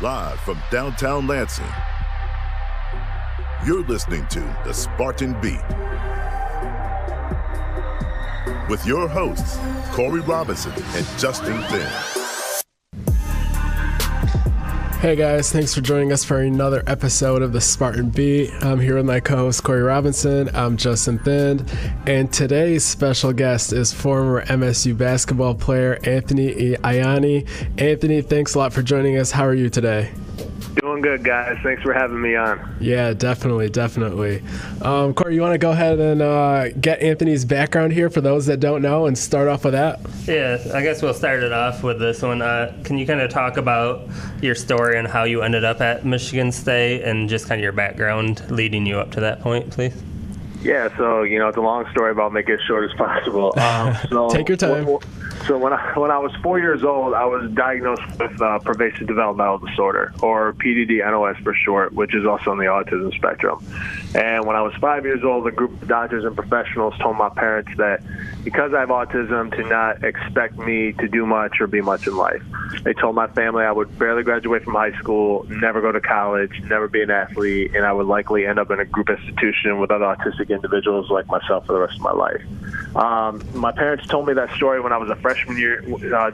Live from downtown Lansing, you're listening to The Spartan Beat with your hosts, Corey Robinson and Justin Finn. Hey guys, thanks for joining us for another episode of The Spartan Beat. I'm here with my co-host Corey Robinson. I'm Justin Finn, and today's special guest is former MSU basketball player Anthony Ianni. Anthony, thanks a lot for joining us. How are you today? Doing good, guys. Thanks for having me on. Yeah, definitely. Corey, you want to go ahead and get Anthony's background here for those that don't know and start off with that? Yeah, I guess we'll start it off with this one. Can you kind of talk about your story and how you ended up at Michigan State and just kind of your background leading you up to that point, please? Yeah, so, it's a long story, but I'll make it as short as possible. Take your time. So when I was 4 years old, I was diagnosed with pervasive developmental disorder, or PDD-NOS for short, which is also on the autism spectrum. And when I was 5 years old, a group of doctors and professionals told my parents that because I have autism, to not expect me to do much or be much in life. They told my family I would barely graduate from high school, never go to college, never be an athlete, and I would likely end up in a group institution with other autistic individuals like myself for the rest of my life. My parents told me that story when I was a freshman year,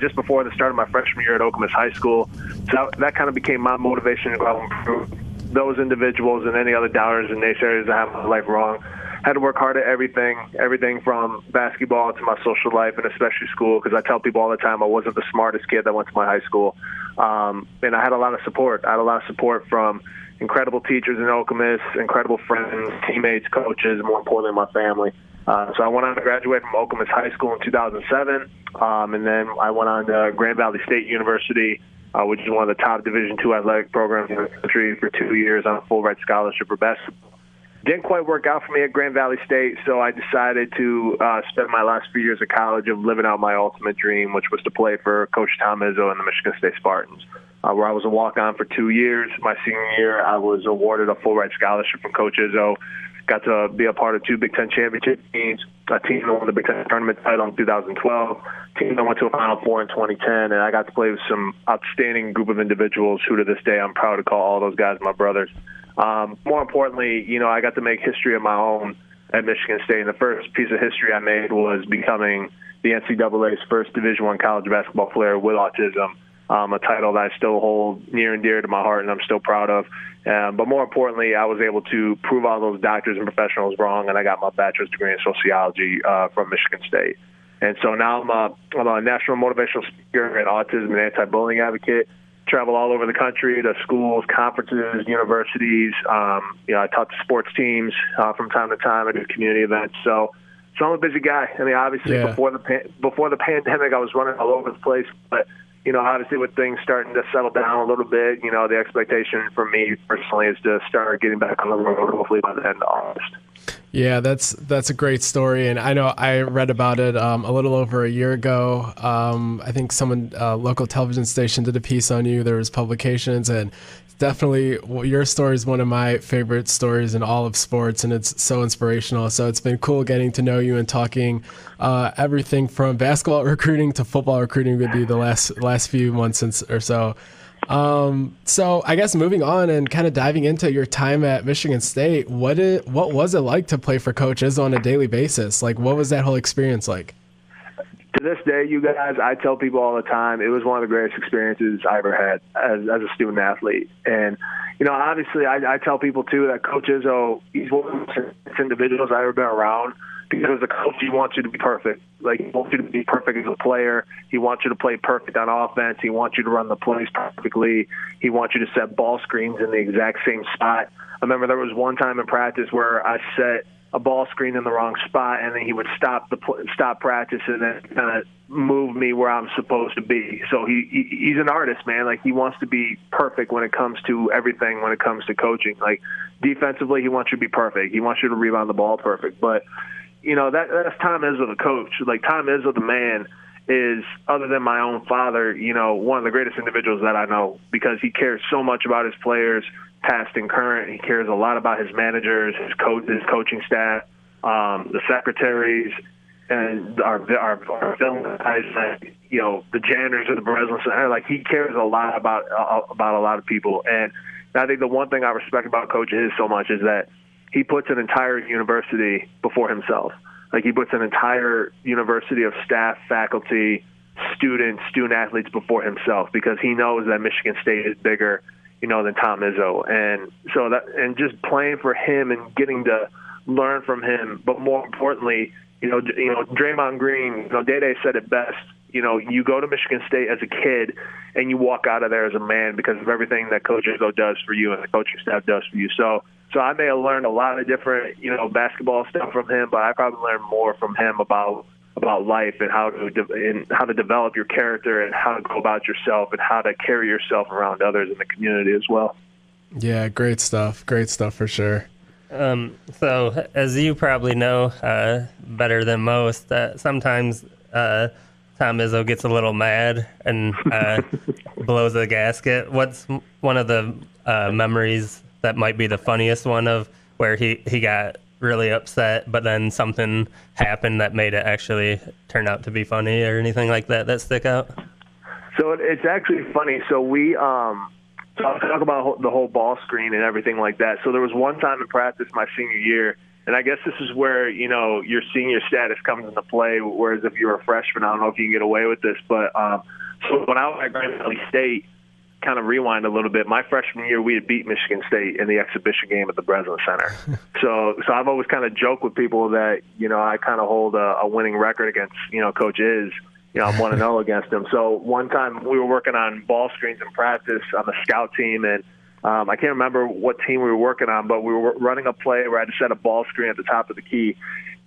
just before the start of my freshman year at Okemos High School. So that kind of became my motivation to go out and prove those individuals and any other doubters and naysayers that have my life wrong. Had to work hard at everything from basketball to my social life and especially school, because I tell people all the time I wasn't the smartest kid that went to my high school. And I had a lot of support. I had a lot of support from incredible teachers in Okemos, incredible friends, teammates, coaches, and more importantly, my family. So I went on to graduate from Okemos High School in 2007, and then I went on to Grand Valley State University, which is one of the top Division II athletic programs in the country, for 2 years on a full ride scholarship for basketball. Didn't quite work out for me at Grand Valley State, so I decided to spend my last few years of college of living out my ultimate dream, which was to play for Coach Tom Izzo and the Michigan State Spartans, where I was a walk-on for 2 years. My senior year, I was awarded a full ride scholarship from Coach Izzo. Got to be a part of 2 Big Ten championship teams, a team that won the Big Ten tournament title in 2012, a team that went to a Final Four in 2010, and I got to play with some outstanding group of individuals who to this day I'm proud to call all those guys my brothers. More importantly, I got to make history of my own at Michigan State, and the first piece of history I made was becoming the NCAA's first Division I college basketball player with autism, a title that I still hold near and dear to my heart and I'm still proud of. But more importantly, I was able to prove all those doctors and professionals wrong, and I got my bachelor's degree in sociology from Michigan State. And so now I'm a national motivational speaker and autism and anti-bullying advocate. Travel all over the country to schools, conferences, universities. I talk to sports teams from time to time. I do community events. So I'm a busy guy. I mean, obviously, before the pandemic, I was running all over the place. But obviously, with things starting to settle down a little bit, the expectation for me personally is to start getting back on the road, hopefully by the end of August. Yeah, that's a great story, and I know I read about it a little over a year ago. I think someone, local television station, did a piece on you. There was publications, and definitely your story is one of my favorite stories in all of sports, and it's so inspirational. So it's been cool getting to know you and talking everything from basketball recruiting to football recruiting with you the last few months or so. So I guess moving on and kind of diving into your time at Michigan State, what was it like to play for Coach Izzo on a daily basis? Like, what was that whole experience like? To this day, you guys, I tell people all the time, it was one of the greatest experiences I ever had as a student athlete. And, obviously I tell people too that Coach Izzo, he's one of the best individuals I've ever been around, because as a coach, he wants you to be perfect. Like, he wants you to be perfect as a player. He wants you to play perfect on offense. He wants you to run the plays perfectly. He wants you to set ball screens in the exact same spot. I remember there was one time in practice where I set a ball screen in the wrong spot, and then he would stop practice and then kind of move me where I'm supposed to be. So he's an artist, man. Like, he wants to be perfect when it comes to everything, when it comes to coaching. Like, defensively, he wants you to be perfect. He wants you to rebound the ball perfect. But that's Tom Izzo, the coach. Like, Tom Izzo, the man, is, other than my own father, one of the greatest individuals that I know, because he cares so much about his players, past and current. He cares a lot about his managers, his coaching staff, the secretaries. and our film guys, like, you know, the janitors of the Relentless Tour, like, he cares a lot about a lot of people. And I think the one thing I respect about Coach Iz so much is that he puts an entire university before himself. Like, he puts an entire university of staff, faculty, student athletes before himself, because he knows that Michigan State is bigger, you know, than Tom Izzo. And so and just playing for him and getting to learn from him, but more importantly, you know, Draymond Green, you know, Day said it best. You know, you go to Michigan State as a kid and you walk out of there as a man because of everything that Coach Izzo does for you and the coaching staff does for you. So I may have learned a lot of different, you know, basketball stuff from him, but I probably learned more from him about life and how to develop your character and how to go about yourself and how to carry yourself around others in the community as well. Yeah, great stuff for sure. So as you probably know better than most, sometimes Tom Izzo gets a little mad and blows a gasket. What's one of the memories that might be the funniest one of where he got really upset, but then something happened that made it actually turn out to be funny, or anything like that stick out? So it's actually funny. So we talk about the whole ball screen and everything like that. So there was one time in practice my senior year, and I guess this is where, you know, your senior status comes into play, whereas if you're a freshman, I don't know if you can get away with this, but so when I was at Grand Valley State, kind of rewind a little bit, my freshman year, we had beat Michigan State in the exhibition game at the Breslin Center. So I've always kind of joked with people that, you know, I kind of hold a winning record against, you know, Coach Iz. You know, I'm 1-0 against him. So one time we were working on ball screens in practice on the scout team, and I can't remember what team we were working on, but we were running a play where I had to set a ball screen at the top of the key,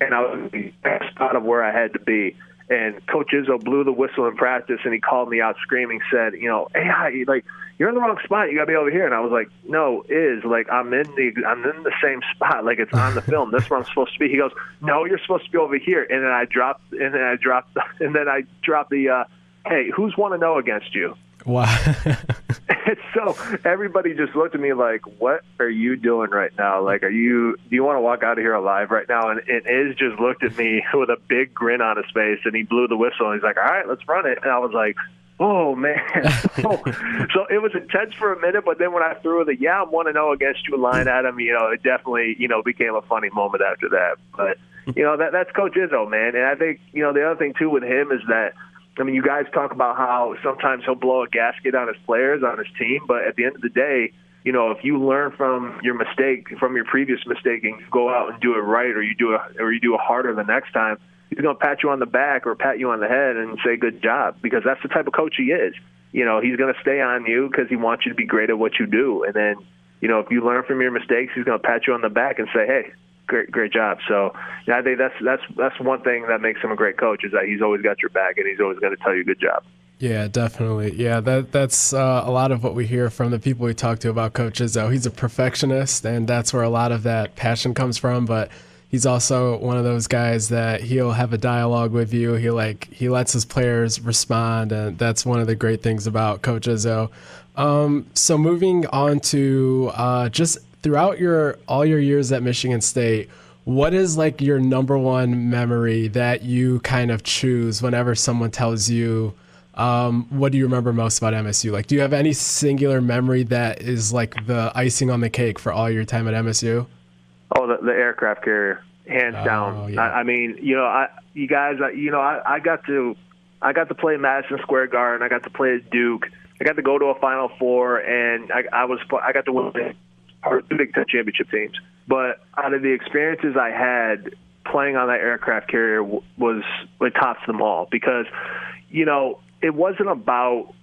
and I was in the best spot of where I had to be. And Coach Izzo blew the whistle in practice, and he called me out screaming, said, you know, hey, like, you're in the wrong spot. You got to be over here. And I was like, no, like, I'm in the same spot. Like, it's on the film. This is where I'm supposed to be. He goes, no, you're supposed to be over here. And then I dropped the, hey, who's 1-0 against you? Wow. And so everybody just looked at me like, what are you doing right now? Like, do you want to walk out of here alive right now? And Iz just looked at me with a big grin on his face, and he blew the whistle, and he's like, all right, let's run it. And I was like, oh, man. So it was intense for a minute, but then when I threw the, I'm 1-0 against you line at him, you know, it definitely, you know, became a funny moment after that. But, you know, that's Coach Izzo, man. And I think, you know, the other thing, too, with him is that, I mean, you guys talk about how sometimes he'll blow a gasket on his players, on his team, but at the end of the day, you know, if you learn from your mistake, from your previous mistake, and you go out and do it right, or you do it harder the next time, he's going to pat you on the back or pat you on the head and say, good job, because that's the type of coach he is. You know, he's going to stay on you because he wants you to be great at what you do. And then, you know, if you learn from your mistakes, he's going to pat you on the back and say, hey, great job. So yeah, I think that's one thing that makes him a great coach, is that he's always got your back and he's always going to tell you good job. Yeah, definitely. Yeah, that's a lot of what we hear from the people we talk to about Coach Izzo. He's a perfectionist, and that's where a lot of that passion comes from, but he's also one of those guys that he'll have a dialogue with you. He lets his players respond, and that's one of the great things about Coach Izzo. So moving on to just throughout all your years at Michigan State, what is like your number one memory that you kind of choose whenever someone tells you, what do you remember most about MSU? Like, do you have any singular memory that is like the icing on the cake for all your time at MSU? Oh, the aircraft carrier, hands down. Yeah. I mean, you know, I got to play Madison Square Garden. I got to play at Duke. I got to go to a Final Four, and I got to win two Big Ten championship teams. But out of the experiences I had playing on that aircraft carrier it tops them all, because, you know, it wasn't about,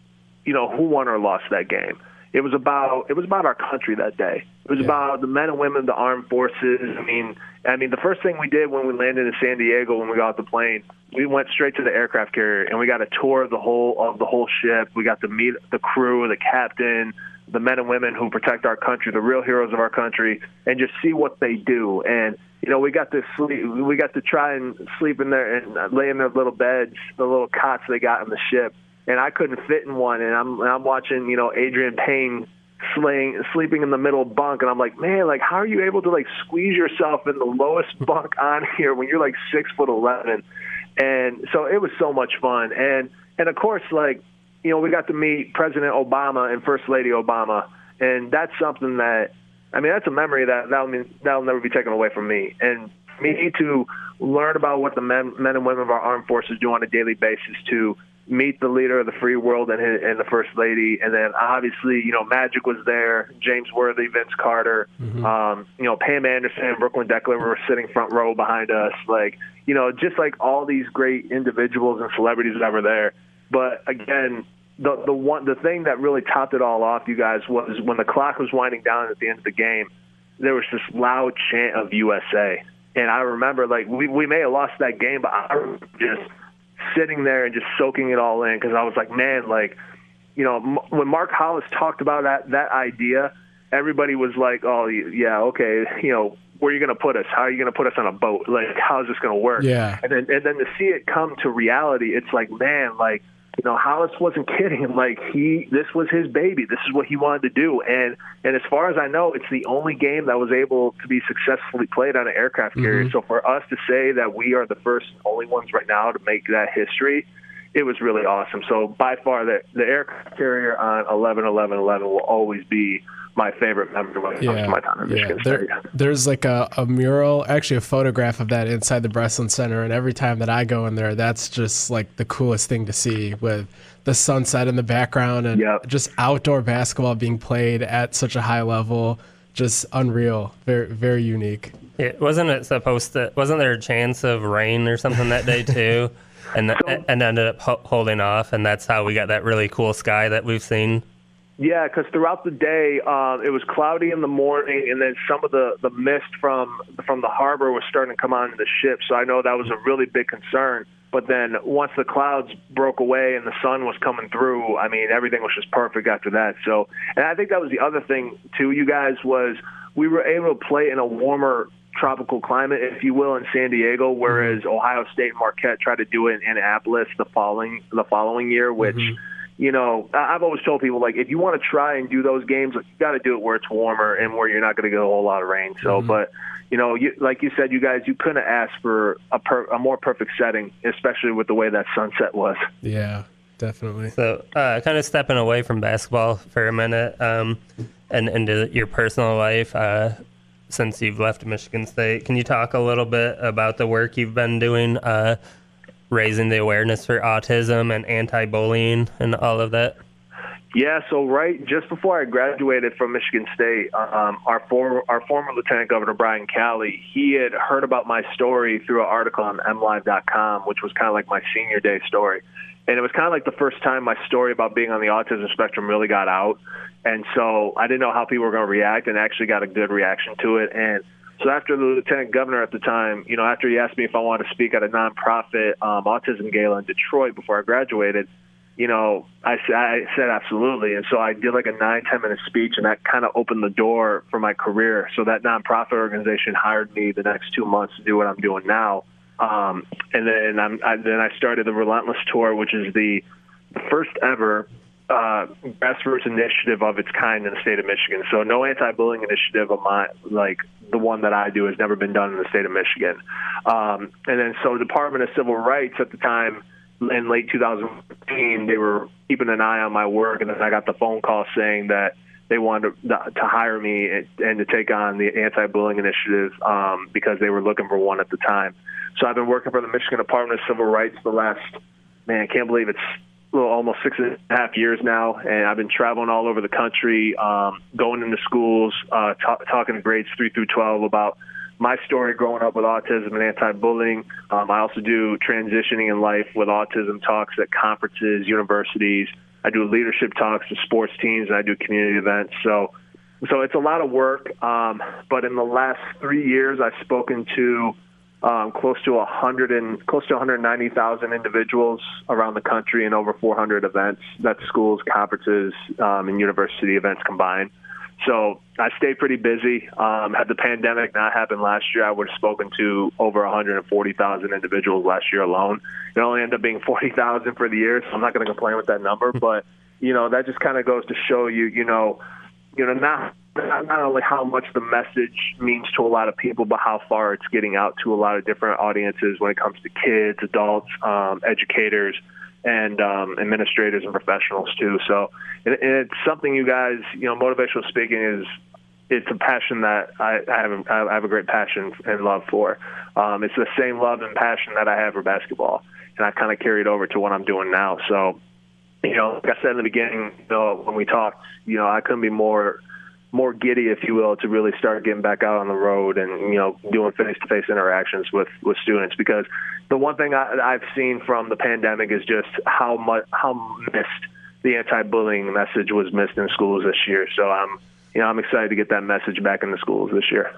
you know, who won or lost that game. It was about our country that day. It was about the men and women of the armed forces. I mean, the first thing we did when we landed in San Diego, when we got off the plane, we went straight to the aircraft carrier and we got a tour of the whole ship. We got to meet the crew, the captain, the men and women who protect our country, the real heroes of our country, and just see what they do. And, you know, we got to try and sleep in there and lay in their little beds, the little cots they got on the ship. And I couldn't fit in one. And I'm watching, you know, Adrian Payne sleeping in the middle bunk, and I'm like, man, like, how are you able to like squeeze yourself in the lowest bunk on here when you're like 6'11"? And so it was so much fun. And of course, like, you know, we got to meet President Obama and First Lady Obama, and that's something that, I mean, that's a memory that'll never be taken away from me. And me to learn about what the men and women of our armed forces do on a daily basis, to meet the leader of the free world and the First Lady. And then obviously, you know, Magic was there, James Worthy, Vince Carter, you know, Pam Anderson and Brooklyn Deckler were sitting front row behind us. Like, you know, just like all these great individuals and celebrities that were there. But again, the thing that really topped it all off, you guys, was when the clock was winding down at the end of the game, there was this loud chant of USA. And I remember, like, we may have lost that game, but I remember just sitting there and just soaking it all in, because I was like, man, like, you know, when Mark Hollis talked about that idea, everybody was like, oh, yeah, okay, you know, where are you going to put us? How are you going to put us on a boat? Like, how is this going to work? Yeah. And then to see it come to reality, it's like, man, like, you know, Hollis wasn't kidding. Like, this was his baby. This is what he wanted to do. And as far as I know, it's the only game that was able to be successfully played on an aircraft carrier. So for us to say that we are the first and only ones right now to make that history, it was really awesome. So by far, the aircraft carrier on 11/11/11 will always be my favorite memory when it comes to my time in Michigan State. There's like a mural, actually a photograph of that inside the Breslin Center, and every time that I go in there, that's just like the coolest thing to see, with the sunset in the background and just outdoor basketball being played at such a high level. Just unreal. Very, very unique. Wasn't there a chance of rain or something that day too? And ended up holding off, and that's how we got that really cool sky that we've seen. Yeah, because throughout the day, it was cloudy in the morning, and then some of the mist from the harbor was starting to come onto the ship. So I know that was a really big concern. But then once the clouds broke away and the sun was coming through, I mean, everything was just perfect after that. So, and I think that was the other thing too, you guys, was we were able to play in a warmer tropical climate, if you will, in San Diego, whereas Ohio State and Marquette tried to do it in Annapolis the following year, which. You know, I've always told people, like, if you want to try and do those games, like, you got to do it where it's warmer and where you're not going to get a whole lot of rain. So, but, you know, like you said, you guys, you couldn't ask for a more perfect setting, especially with the way that sunset was. Yeah, definitely. So, kind of stepping away from basketball for a minute and into your personal life, since you've left Michigan State, can you talk a little bit about the work you've been doing, raising the awareness for autism and anti-bullying and all of that? Yeah, so right just before I graduated from Michigan State, our former Lieutenant Governor Brian Calley, he had heard about my story through an article on MLive.com, which was kind of like my senior day story. And it was kind of like the first time my story about being on the autism spectrum really got out. And so I didn't know how people were going to react, and actually got a good reaction to it. And so after the lieutenant governor at the time, you know, after he asked me if I wanted to speak at a nonprofit autism gala in Detroit before I graduated, you know, I said absolutely. And so I did like a 9-10 minute speech, and that kind of opened the door for my career. So that nonprofit organization hired me the next 2 months to do what I'm doing now. And then I started the Relentless Tour, which is the first ever grassroots initiative of its kind in the state of Michigan. So no anti-bullying initiative of mine, like the one that I do, has never been done in the state of Michigan. And then so the Department of Civil Rights at the time, in late 2015, they were keeping an eye on my work, and then I got the phone call saying that they wanted to hire me and to take on the anti-bullying initiative because they were looking for one at the time. So I've been working for the Michigan Department of Civil Rights the last, I can't believe it's almost 6.5 years now, and I've been traveling all over the country, going into schools, talking to grades 3 through 12 about my story growing up with autism and anti-bullying. I also do transitioning in life with autism talks at conferences, universities. I do leadership talks to sports teams, and I do community events. So it's a lot of work. But in the last 3 years, I've spoken to close to 190,000 individuals around the country in over 400 events. That's schools, conferences, and university events combined. So I stay pretty busy. Had the pandemic not happened last year, I would have spoken to over 140,000 individuals last year alone. It only ended up being 40,000 for the year, so I'm not going to complain with that number. But, you know, that just kind of goes to show you, you know, not only how much the message means to a lot of people, but how far it's getting out to a lot of different audiences when it comes to kids, adults, educators, and administrators and professionals too. So it's something you guys, motivational speaking it's a passion that I have a great passion and love for. It's the same love and passion that I have for basketball, and I kind of carry it over to what I'm doing now. So, like I said in the beginning, when we talked, I couldn't be more giddy, if you will, to really start getting back out on the road and, doing face-to-face interactions with students. Because the one thing I've seen from the pandemic is just how missed the anti-bullying message was missed in schools this year. So I'm excited to get that message back in the schools this year.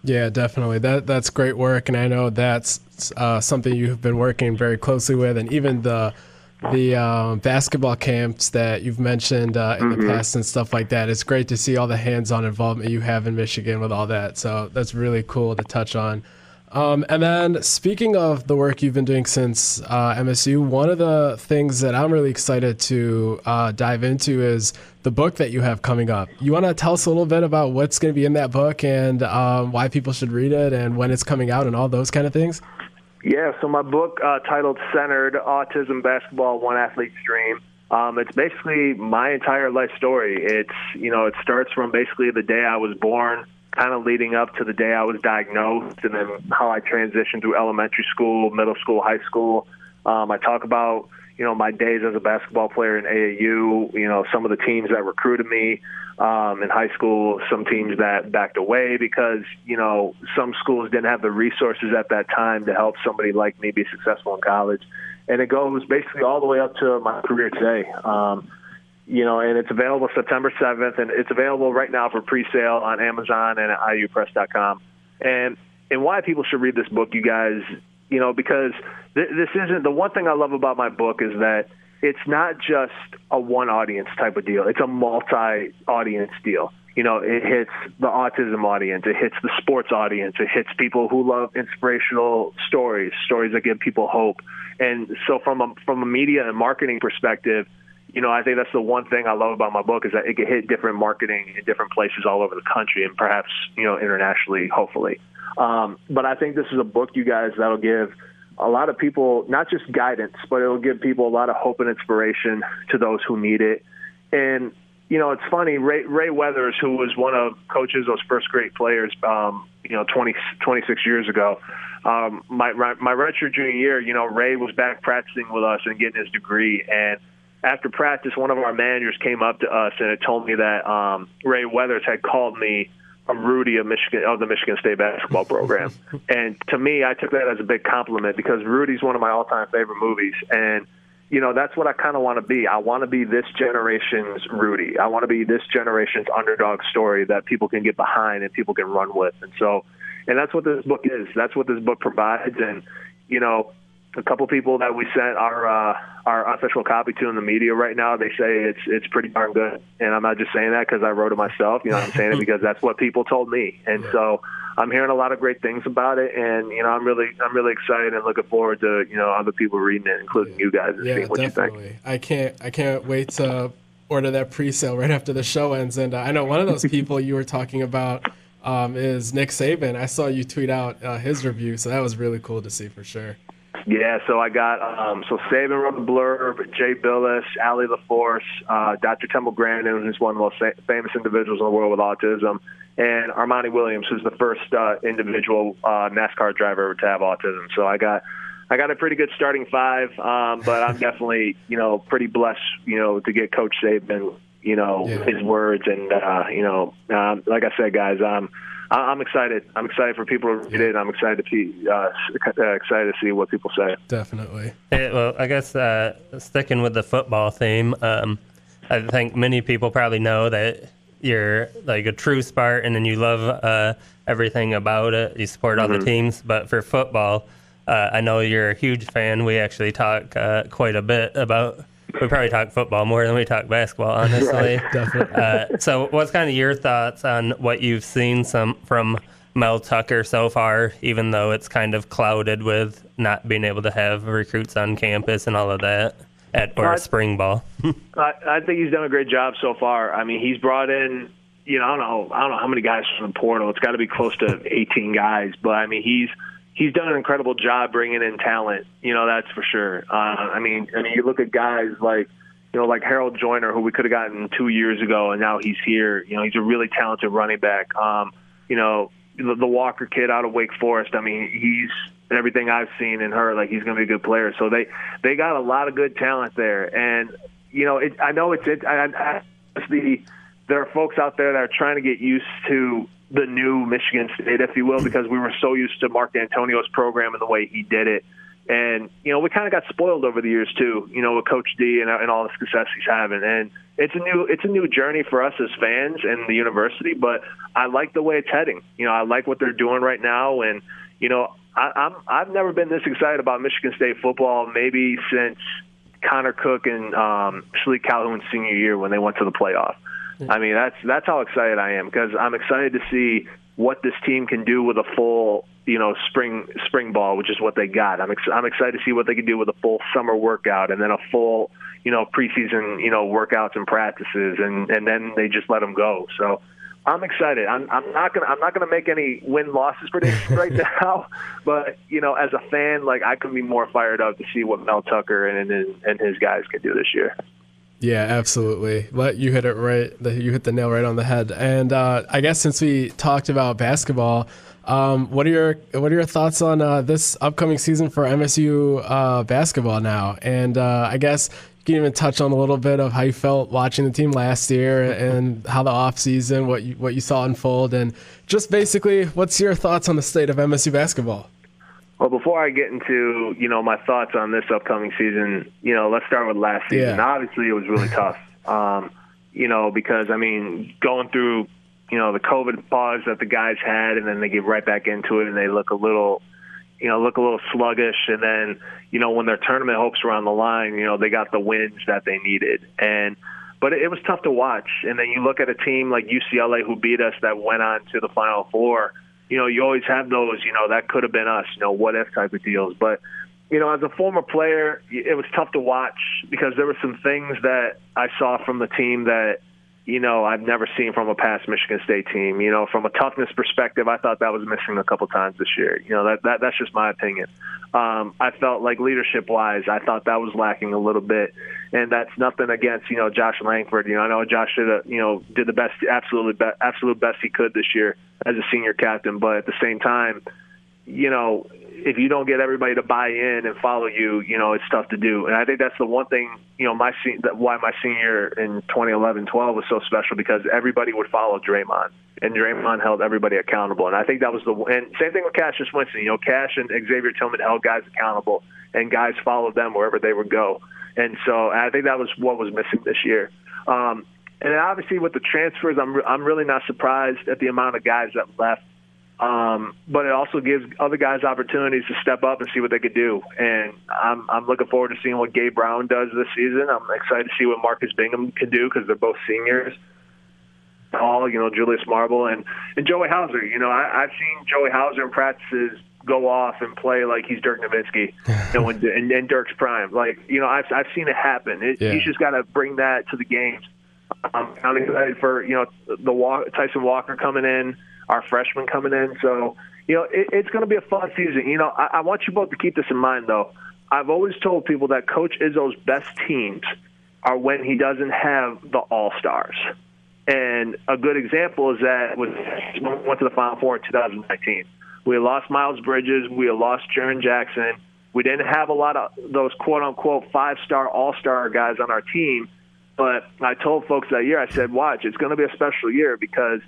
Yeah, definitely. That's great work, and I know that's something you've been working very closely with, and even the basketball camps that you've mentioned in the past and stuff like that. It's great to see all the hands-on involvement you have in Michigan with all that. So that's really cool to touch on. And then speaking of the work you've been doing since MSU, one of the things that I'm really excited to dive into is the book that you have coming up. You want to tell us a little bit about what's going to be in that book and why people should read it and when it's coming out and all those kind of things? Yeah, so my book titled Centered, Autism, Basketball, One Athlete's Dream. It's basically my entire life story. It starts from basically the day I was born, kind of leading up to the day I was diagnosed, and then how I transitioned through elementary school, middle school, high school. I talk about, my days as a basketball player in AAU, some of the teams that recruited me in high school, some teams that backed away because, some schools didn't have the resources at that time to help somebody like me be successful in college. And it goes basically all the way up to my career today. And it's available September 7th, and it's available right now for pre-sale on Amazon and at iupress.com. And why people should read this book, you guys, because this isn't – the one thing I love about my book is that it's not just a one-audience type of deal. It's a multi-audience deal. It hits the autism audience. It hits the sports audience. It hits people who love inspirational stories that give people hope. And so from a media and marketing perspective, I think that's the one thing I love about my book is that it can hit different marketing in different places all over the country and perhaps, internationally, hopefully. But I think this is a book, you guys, that'll give a lot of people not just guidance, but it'll give people a lot of hope and inspiration to those who need it. And, it's funny, Ray Weathers, who was one of Coach Izzo's first grade players, 26 years ago, my redshirt junior year, Ray was back practicing with us and getting his degree. And after practice, one of our managers came up to us and had told me that Ray Weathers had called me a Rudy of the Michigan State basketball program. And to me, I took that as a big compliment because Rudy's one of my all-time favorite movies. And, that's what I kind of want to be. I want to be this generation's Rudy. I want to be this generation's underdog story that people can get behind and people can run with. And that's what this book is. That's what this book provides. And, a couple people that we sent our official copy to in the media right now, they say it's pretty darn good. And I'm not just saying that because I wrote it myself. I'm saying it because that's what people told me. And so I'm hearing a lot of great things about it. And I'm really excited and looking forward to other people reading it, including you guys, and seeing what definitely. you think. I can't wait to order that pre-sale right after the show ends. And I know one of those people you were talking about is Nick Saban. I saw you tweet out his review, so that was really cool to see for sure. Yeah, so I got Saban wrote the blurb, Jay Billis, Allie LaForce, Dr. Temple Grandin, who's one of the most famous individuals in the world with autism, and Armani Williams, who's the first individual NASCAR driver ever to have autism. So I got a pretty good starting five, but I'm definitely pretty blessed to get Coach Saban his words, and like I said, guys, I'm excited. I'm excited for people to read it. I'm excited to see what people say. Definitely. Well, I guess sticking with the football theme, I think many people probably know that you're like a true Spartan and you love everything about it. You support all the teams. But for football, I know you're a huge fan. We actually talk quite a bit about. We probably talk football more than we talk basketball, honestly. Right, definitely. So what's kind of your thoughts on what you've seen from Mel Tucker so far, even though it's kind of clouded with not being able to have recruits on campus and all of that? or spring ball. I think he's done a great job so far. I mean, he's brought in, I don't know how many guys from the portal. It's got to be close to 18 guys. But I mean, he's done an incredible job bringing in talent. That's for sure. I mean, you look at guys like Harold Joyner, who we could have gotten 2 years ago, and now he's here. He's a really talented running back. The Walker kid out of Wake Forest. I mean, he's everything I've seen and heard. Like, he's going to be a good player. So they got a lot of good talent there, and I know there are folks out there that are trying to get used to the new Michigan State, if you will, because we were so used to Mark Antonio's program and the way he did it. And, we kind of got spoiled over the years, too, with Coach D and all the success he's having. And it's a new journey for us as fans and the university, but I like the way it's heading. I like what they're doing right now. And, I've never been this excited about Michigan State football maybe since Connor Cook and Shalik Calhoun's senior year when they went to the playoff. I mean, that's how excited I am, because I'm excited to see what this team can do with a full, spring ball, which is what they got. I'm excited to see what they can do with a full summer workout and then a full, preseason, workouts and practices, and then they just let them go. So I'm excited. I'm not gonna make any win-losses predictions right now, but as a fan, like, I couldn't be more fired up to see what Mel Tucker and his guys can do this year. Yeah, absolutely. You hit it right. You hit the nail right on the head. And I guess since we talked about basketball, what are your thoughts on this upcoming season for MSU basketball now? And I guess you can even touch on a little bit of how you felt watching the team last year and how the off season, what you saw unfold, and just basically what's your thoughts on the state of MSU basketball? Well, before I get into, my thoughts on this upcoming season, let's start with last season. Yeah. Obviously, it was really tough, because, I mean, going through, the COVID pause that the guys had, and then they get right back into it, and they look a little sluggish. And then, when their tournament hopes were on the line, they got the wins that they needed. But it was tough to watch. And then you look at a team like UCLA who beat us that went on to the Final Four. You always have those, that could have been us, what if type of deals. But, as a former player, it was tough to watch because there were some things that I saw from the team that, I've never seen from a past Michigan State team. From a toughness perspective, I thought that was missing a couple times this year. That's just my opinion. I felt like leadership-wise, I thought that was lacking a little bit. And that's nothing against, Josh Langford. I know Josh did the best, absolute best he could this year as a senior captain. But at the same time, if you don't get everybody to buy in and follow you, it's tough to do. And I think that's the one thing, why my senior in 2011-12 was so special, because everybody would follow Draymond, and Draymond held everybody accountable. And I think that was and same thing with Cassius Winston. Cash and Xavier Tillman held guys accountable, and guys followed them wherever they would go. And so I think that was what was missing this year. And then obviously with the transfers, I'm really not surprised at the amount of guys that left. But it also gives other guys opportunities to step up and see what they could do. And I'm looking forward to seeing what Gabe Brown does this season. I'm excited to see what Marcus Bingham can do, because they're both seniors. Julius Marble and Joey Hauser. I've seen Joey Hauser in practices go off and play like he's Dirk Nowitzki in Dirk's prime. I've seen it happen. He's just got to bring that to the games. I'm excited for, Tyson Walker coming in, our freshman coming in. So, it's going to be a fun season. I want you both to keep this in mind, though. I've always told people that Coach Izzo's best teams are when he doesn't have the all-stars. And a good example is that when we went to the Final Four in 2019. We lost Miles Bridges. We lost Jaren Jackson. We didn't have a lot of those quote-unquote five-star, all-star guys on our team. But I told folks that year, I said, watch, it's going to be a special year because,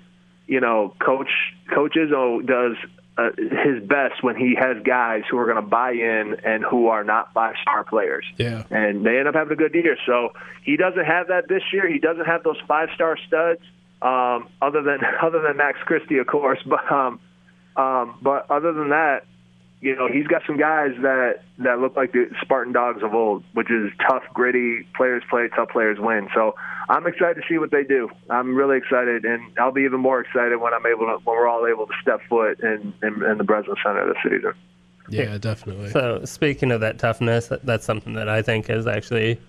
Coach Izzo does his best when he has guys who are going to buy in and who are not five-star players. Yeah. And they end up having a good year. So he doesn't have that this year. He doesn't have those five-star studs, other than Max Christie, of course. But other than that, he's got some guys that look like the Spartan dogs of old, which is tough, gritty, players play, tough players win. So I'm excited to see what they do. I'm really excited, and I'll be even more excited when we're all able to step foot in the Breslin Center this season. Yeah, definitely. So speaking of that toughness, that's something that I think is actually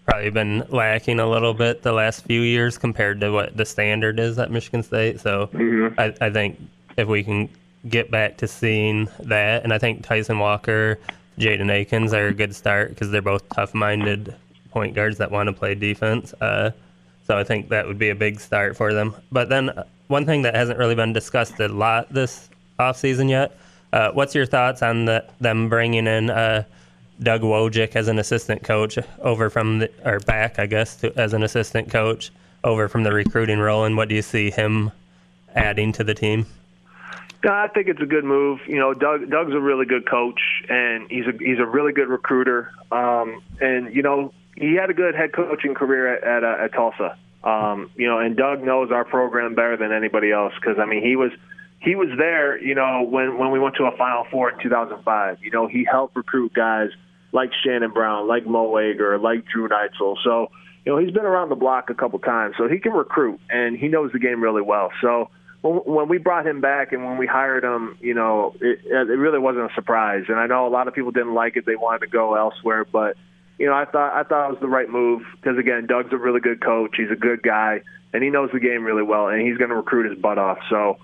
probably been lacking a little bit the last few years compared to what the standard is at Michigan State. So I think if we can get back to seeing that, and I think Tyson Walker, Jaden Akins are a good start because they're both tough-minded point guards that want to play defense. So I think that would be a big start for them. But then one thing that hasn't really been discussed a lot this offseason yet, what's your thoughts on them bringing in Doug Wojcik as an assistant coach over from as an assistant coach over from the recruiting role, and what do you see him adding to the team? I think it's a good move. You know, Doug's a really good coach, and he's a really good recruiter. And you know, he had a good head coaching career at Tulsa. You know, and Doug knows our program better than anybody else because I mean he was there. You know, when we went to a Final Four in 2005. You know, he helped recruit guys like Shannon Brown, like Mo Ager, like Drew Neitzel. So you know, he's been around the block a couple times, so he can recruit and he knows the game really well. So when we brought him back and when we hired him, you know, it really wasn't a surprise. And I know a lot of people didn't like it; they wanted to go elsewhere, but. You know, I thought it was the right move because, again, Doug's a really good coach. He's a good guy, and he knows the game really well, and he's going to recruit his butt off. So,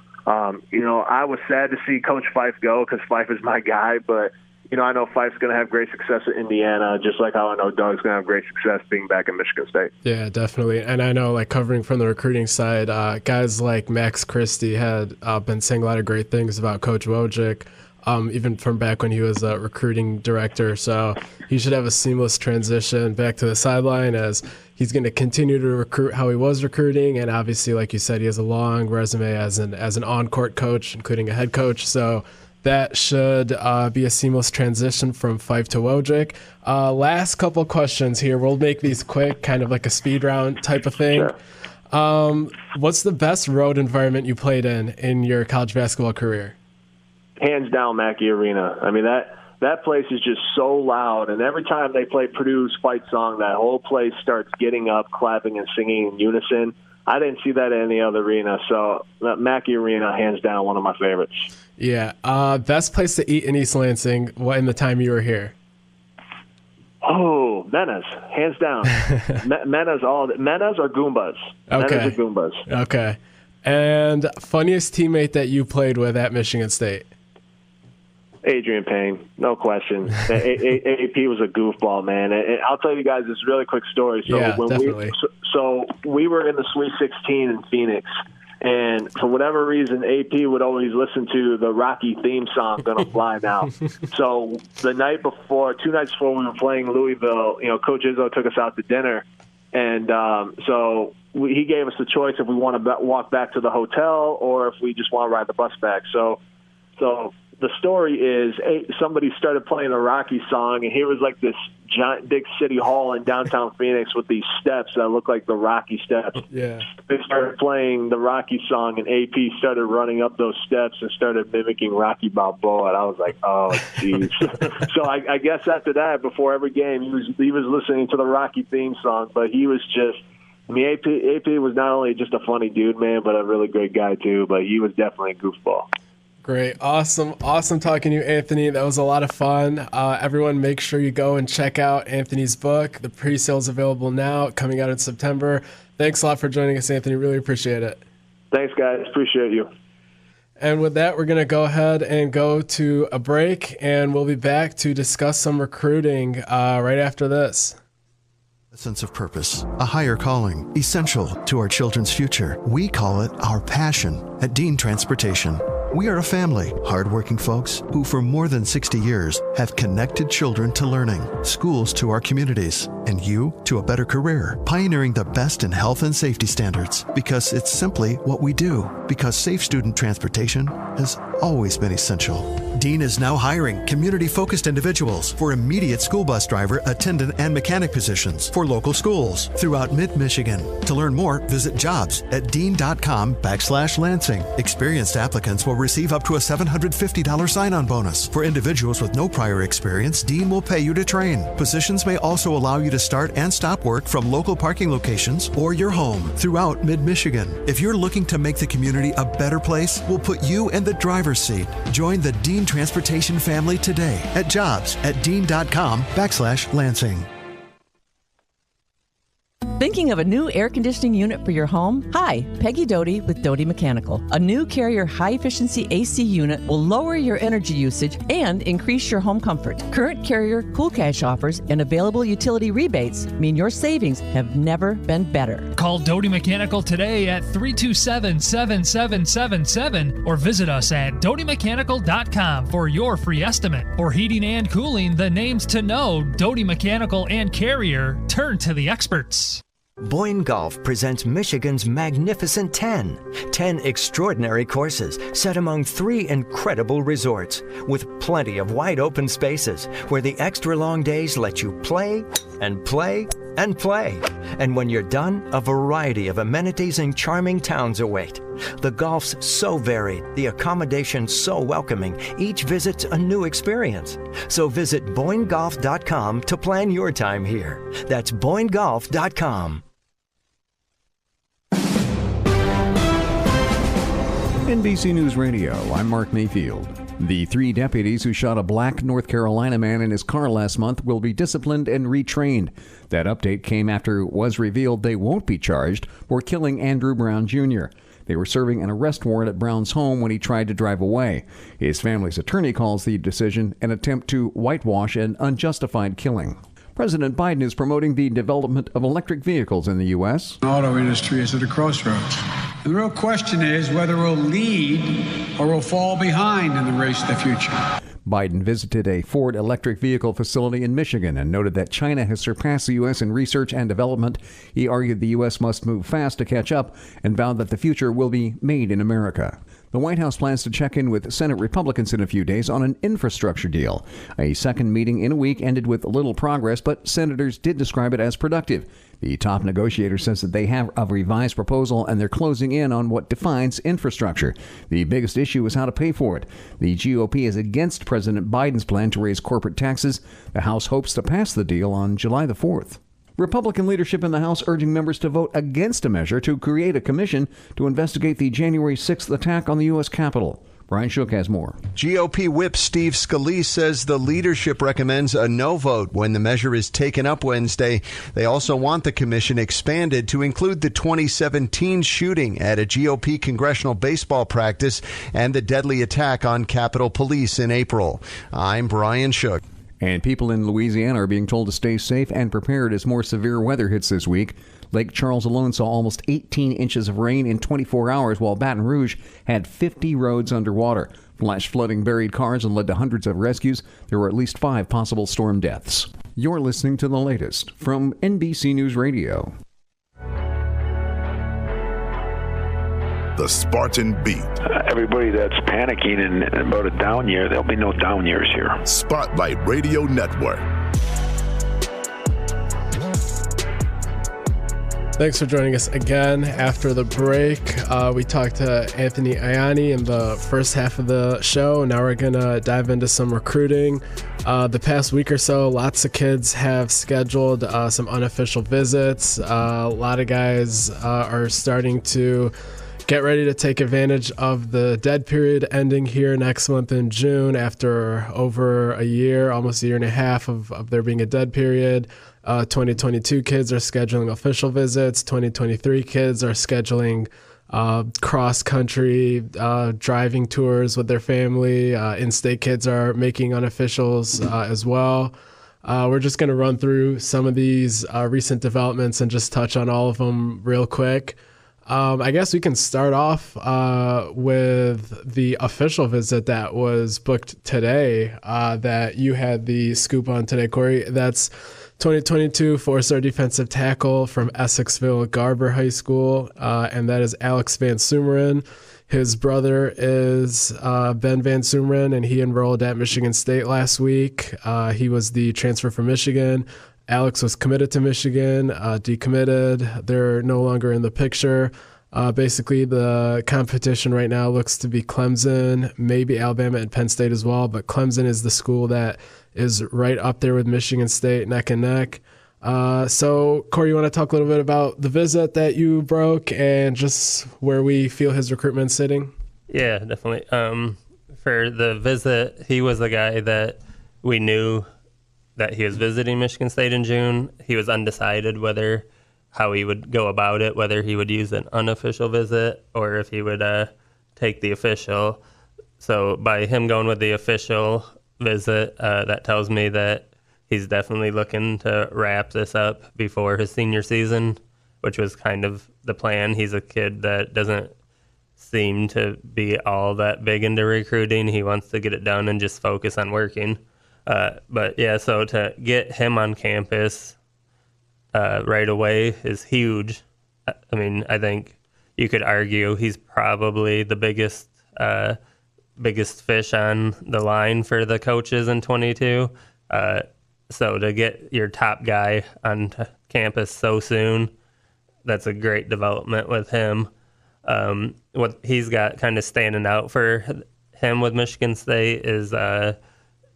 you know, I was sad to see Coach Fife go because Fife is my guy, but, you know, I know Fife's going to have great success at Indiana, just like how I know Doug's going to have great success being back in Michigan State. Yeah, definitely. And I know, like, covering from the recruiting side, guys like Max Christie had been saying a lot of great things about Coach Wojcik. Even from back when he was a recruiting director. So he should have a seamless transition back to the sideline as he's going to continue to recruit how he was recruiting. And obviously, like you said, he has a long resume as an on-court coach, including a head coach. So that should be a seamless transition from Fife to Wojcik. Last couple questions here. We'll make these quick, kind of like a speed round type of thing. Sure. What's the best road environment you played in your college basketball career? Hands down, Mackey Arena. I mean, that place is just so loud, and every time they play Purdue's fight song, that whole place starts getting up, clapping, and singing in unison. I didn't see that at any other arena, so Mackey Arena, hands down, one of my favorites. Yeah. Best place to eat in East Lansing in the time you were here? Oh, Mena's, hands down. Mena's or Goombas. Okay. Mena's or Goombas. Okay. And funniest teammate that you played with at Michigan State? Adrian Payne, no question. AP was a goofball, man. And I'll tell you guys this really quick story. So yeah, definitely. We were in the Sweet 16 in Phoenix, and for whatever reason, AP would always listen to the Rocky theme song, "Gonna Fly Now." So the night before, 2 nights before we were playing Louisville, you know, Coach Izzo took us out to dinner, and he gave us the choice if we want to walk back to the hotel or if we just want to ride the bus back. So the story is somebody started playing a Rocky song, and here was like this giant big city hall in downtown Phoenix with these steps that look like the Rocky steps. Yeah. They started playing the Rocky song, and AP started running up those steps and started mimicking Rocky Balboa. And I was like, oh, jeez. So I guess after that, before every game, he was listening to the Rocky theme song, but he was just – I mean, AP was not only just a funny dude, man, but a really great guy, too. But he was definitely a goofball. Great. Awesome talking to you, Anthony. That was a lot of fun. Everyone, make sure you go and check out Anthony's book. The pre-sale is available now, coming out in September. Thanks a lot for joining us, Anthony. Really appreciate it. Thanks, guys. Appreciate you. And with that, we're going to go ahead and go to a break, and we'll be back to discuss some recruiting right after this. A sense of purpose, a higher calling, essential to our children's future. We call it our passion at Dean Transportation. We are a family, hardworking folks who for more than 60 years have connected children to learning, schools to our communities, and you to a better career, pioneering the best in health and safety standards because it's simply what we do, because safe student transportation has always been essential. Dean is now hiring community-focused individuals for immediate school bus driver, attendant, and mechanic positions for local schools throughout mid-Michigan. To learn more, visit jobs@dean.com/Lansing. Experienced applicants will receive up to a $750 sign-on bonus. For individuals with no prior experience, Dean will pay you to train. Positions may also allow you to start and stop work from local parking locations or your home throughout mid-Michigan. If you're looking to make the community a better place, we'll put you in the driver's seat. Join the Dean Transportation family today at jobs@dean.com/Lansing. Thinking of a new air conditioning unit for your home? Hi, Peggy Doty with Doty Mechanical. A new Carrier high-efficiency AC unit will lower your energy usage and increase your home comfort. Current Carrier Cool Cash offers and available utility rebates mean your savings have never been better. Call Doty Mechanical today at 327-7777 or visit us at dotymechanical.com for your free estimate. For heating and cooling, the names to know, Doty Mechanical and Carrier, turn to the experts. Boyne Golf presents Michigan's Magnificent 10. 10 extraordinary courses set among 3 incredible resorts with plenty of wide open spaces where the extra long days let you play and play and play. And when you're done, a variety of amenities and charming towns await. The golf's so varied, the accommodations so welcoming, each visit's a new experience. So visit BoyneGolf.com to plan your time here. That's BoyneGolf.com. NBC News Radio, I'm Mark Mayfield. The 3 deputies who shot a black North Carolina man in his car last month will be disciplined and retrained. That update came after it was revealed they won't be charged for killing Andrew Brown Jr. They were serving an arrest warrant at Brown's home when he tried to drive away. His family's attorney calls the decision an attempt to whitewash an unjustified killing. President Biden is promoting the development of electric vehicles in the U.S. The auto industry is at a crossroads. And the real question is whether we'll lead or we'll fall behind in the race to the future. Biden visited a Ford electric vehicle facility in Michigan and noted that China has surpassed the U.S. in research and development. He argued the U.S. must move fast to catch up and vowed that the future will be made in America. The White House plans to check in with Senate Republicans in a few days on an infrastructure deal. A second meeting in a week ended with little progress, but senators did describe it as productive. The top negotiator says that they have a revised proposal and they're closing in on what defines infrastructure. The biggest issue is how to pay for it. The GOP is against President Biden's plan to raise corporate taxes. The House hopes to pass the deal on July the 4th. Republican leadership in the House urging members to vote against a measure to create a commission to investigate the January 6th attack on the U.S. Capitol. Brian Shook has more. GOP Whip Steve Scalise says the leadership recommends a no vote when the measure is taken up Wednesday. They also want the commission expanded to include the 2017 shooting at a GOP congressional baseball practice and the deadly attack on Capitol Police in April. I'm Brian Shook. And people in Louisiana are being told to stay safe and prepared as more severe weather hits this week. Lake Charles alone saw almost 18 inches of rain in 24 hours, while Baton Rouge had 50 roads underwater. Flash flooding buried cars and led to hundreds of rescues. There were at least 5 possible storm deaths. You're listening to the latest from NBC News Radio. The Spartan Beat. Everybody that's panicking and about a down year, there'll be no down years here. Spotlight Radio Network. Thanks for joining us again after the break. We talked to Anthony Ianni in the first half of the show. Now we're going to dive into some recruiting. The past week or so, lots of kids have scheduled some unofficial visits. A lot of guys are starting to get ready to take advantage of the dead period ending here next month in June after over a year, almost a year and a half of there being a dead period. 2022 kids are scheduling official visits. 2023 kids are scheduling cross-country driving tours with their family. In-state kids are making unofficials as well. We're just going to run through some of these recent developments and just touch on all of them real quick. I guess we can start off with the official visit that was booked today that you had the scoop on today, Corey. That's 2022 four-star defensive tackle from Essexville Garber High School, and that is Alex Van Sumeren. His brother is Ben Van Sumeren, and he enrolled at Michigan State last week. He was the transfer from Michigan. Alex was committed to Michigan, decommitted. They're no longer in the picture. Basically, the competition right now looks to be Clemson, maybe Alabama and Penn State as well, but Clemson is the school that is right up there with Michigan State, neck and neck. So, Corey, you want to talk a little bit about the visit that you broke and just where we feel his recruitment's sitting? Yeah, definitely. For the visit, he was the guy that we knew that he was visiting Michigan State in June. He was undecided whether how he would go about it, whether he would use an unofficial visit or if he would take the official. So by him going with the official visit, that tells me that he's definitely looking to wrap this up before his senior season, which was kind of the plan. He's a kid that doesn't seem to be all that big into recruiting. He wants to get it done and just focus on working. But yeah, so to get him on campus right away is huge. I mean, I think you could argue he's probably the biggest fish on the line for the coaches in 22. So to get your top guy on campus so soon, that's a great development with him. What he's got kind of standing out for him with Michigan State is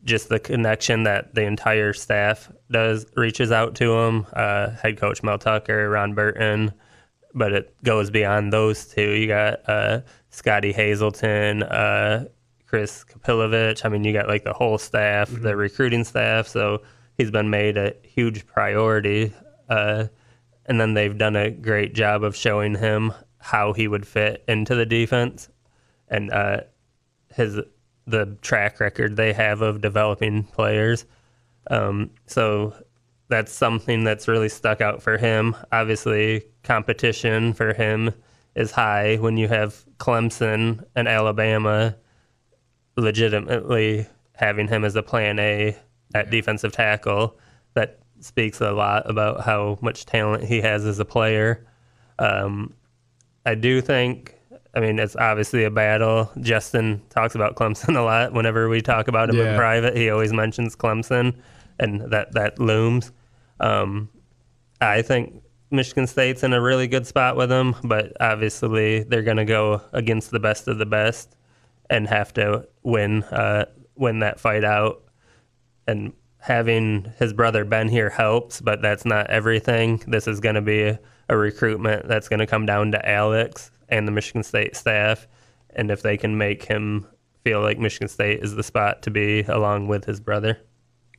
just the connection that the entire staff reaches out to him. Head coach Mel Tucker, Ron Burton, but it goes beyond those two. You got Scotty Hazelton, Chris Kapilovich. I mean, you got like the whole staff, the recruiting staff. So he's been made a huge priority. And then they've done a great job of showing him how he would fit into the defense. And the track record they have of developing players. So that's something that's really stuck out for him. Obviously, competition for him is high when you have Clemson and Alabama legitimately having him as a plan A at defensive tackle. That speaks a lot about how much talent he has as a player. I do think, I mean, it's obviously a battle. Justin talks about Clemson a lot. Whenever we talk about him in private, he always mentions Clemson, and that looms. I think Michigan State's in a really good spot with him, but obviously they're going to go against the best of the best and have to win that fight out. And having his brother Ben here helps, but that's not everything. This is going to be a recruitment that's going to come down to Alex and the Michigan State staff, and if they can make him feel like Michigan State is the spot to be along with his brother.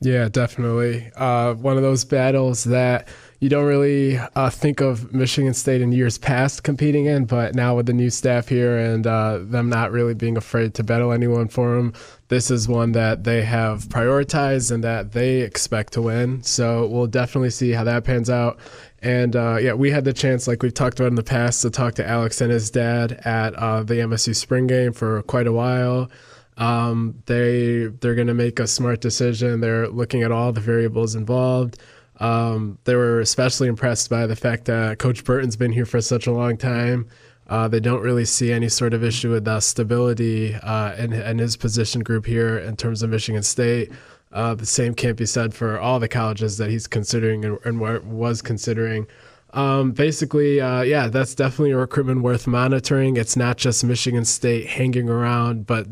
Yeah, definitely. One of those battles that you don't really think of Michigan State in years past competing in, but now with the new staff here and them not really being afraid to battle anyone for them, this is one that they have prioritized and that they expect to win. So we'll definitely see how that pans out. And we had the chance, like we've talked about in the past, to talk to Alex and his dad at the MSU spring game for quite a while. They're going to make a smart decision. They're looking at all the variables involved. They were especially impressed by the fact that Coach Burton's been here for such a long time. They don't really see any sort of issue with stability in his position group here in terms of Michigan State. The same can't be said for all the colleges that he's considering and was considering. Basically, that's definitely a recruitment worth monitoring. It's not just Michigan State hanging around, but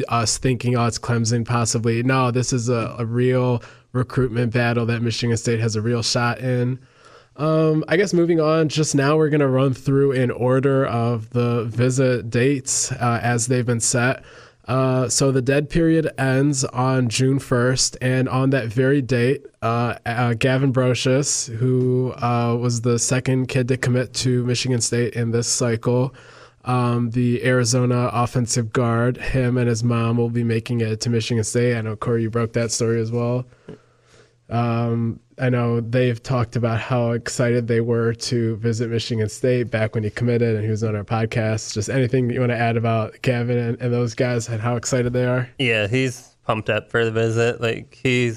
us thinking, it's Clemson possibly. No, this is a real recruitment battle that Michigan State has a real shot in. I guess moving on, just now we're going to run through in order of the visit dates as they've been set. So the dead period ends on June 1st, and on that very date, Gavin Brocious, who was the second kid to commit to Michigan State in this cycle, the Arizona offensive guard, him and his mom will be making it to Michigan State. I know, Corey, you broke that story as well. I know they've talked about how excited they were to visit Michigan State back when he committed and he was on our podcast. Just anything you want to add about Gavin and those guys and how excited they are? Yeah, he's pumped up for the visit. Like he